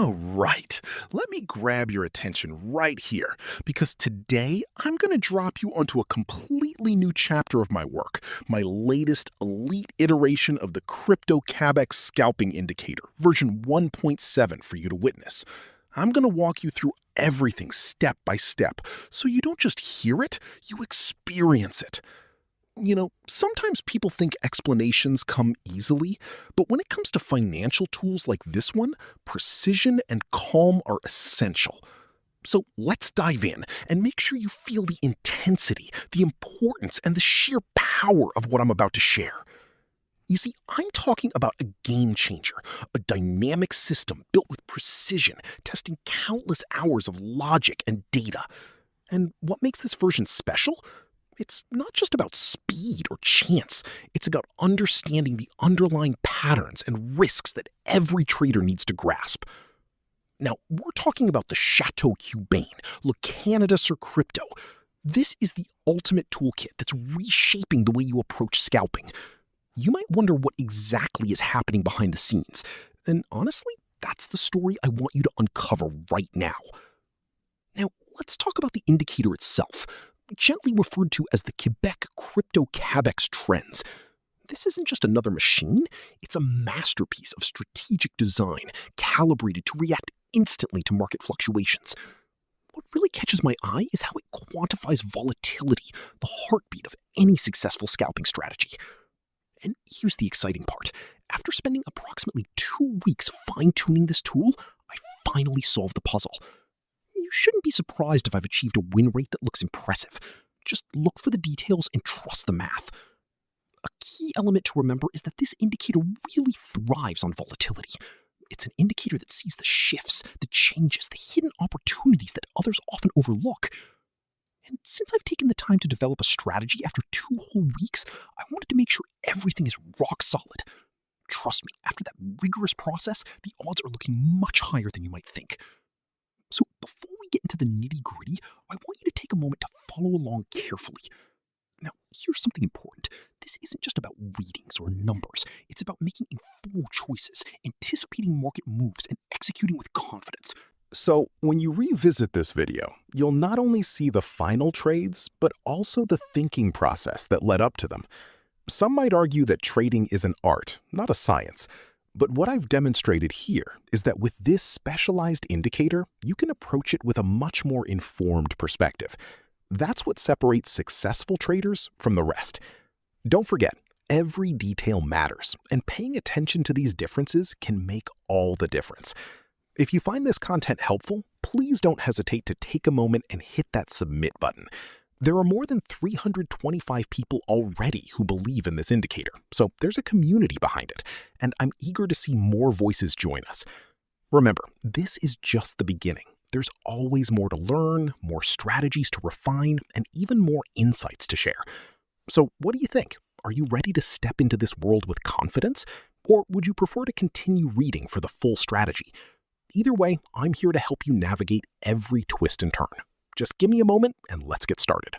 All right, let me grab your attention right here because today I'm going to drop you onto a completely new chapter of my work, my latest elite iteration of the Crypto Quebec Scalping Indicator, version 1.7 for you to witness. I'm going to walk you through everything step by step so you don't just hear it, you experience it. You know, sometimes people think explanations come easily, but when it comes to financial tools like this one, precision and calm are essential. So let's dive in and make sure you feel the intensity, the importance, and the sheer power of what I'm about to share. You see, I'm talking about a game changer, a dynamic system built with precision, testing countless hours of logic and data. And what makes this version special? It's not just about speed or chance. It's about understanding the underlying patterns and risks that every trader needs to grasp. Now, we're talking about the Chateau Cubain, Le Canada sur Crypto. This is the ultimate toolkit that's reshaping the way you approach scalping. You might wonder what exactly is happening behind the scenes. And honestly, that's the story I want you to uncover right now. Now, let's talk about the indicator itself, gently referred to as the Quebec Crypto Cabex Trends. This isn't just another machine, it's a masterpiece of strategic design, calibrated to react instantly to market fluctuations. What really catches my eye is how it quantifies volatility, the heartbeat of any successful scalping strategy. And here's the exciting part. After spending approximately 2 weeks fine-tuning this tool, I finally solved the puzzle. You shouldn't be surprised if I've achieved a win rate that looks impressive. Just look for the details and trust the math. A key element to remember is that this indicator really thrives on volatility. It's an indicator that sees the shifts, the changes, the hidden opportunities that others often overlook. And since I've taken the time to develop a strategy after 2 whole weeks, I wanted to make sure everything is rock solid. Trust me, after that rigorous process, the odds are looking much higher than you might think. So before we get into the nitty-gritty, I want you to take a moment to follow along carefully. Now, here's something important. This isn't just about readings or numbers. It's about making informed choices, anticipating market moves, and executing with confidence. So, when you revisit this video, you'll not only see the final trades, but also the thinking process that led up to them. Some might argue that trading is an art, not a science. But what I've demonstrated here is that with this specialized indicator, you can approach it with a much more informed perspective. That's what separates successful traders from the rest. Don't forget, every detail matters, and paying attention to these differences can make all the difference. If you find this content helpful, please don't hesitate to take a moment and hit that submit button. There are more than 325 people already who believe in this indicator, so there's a community behind it, and I'm eager to see more voices join us. Remember, this is just the beginning. There's always more to learn, more strategies to refine, and even more insights to share. So what do you think? Are you ready to step into this world with confidence? Or would you prefer to continue reading for the full strategy? Either way, I'm here to help you navigate every twist and turn. Just give me a moment and let's get started.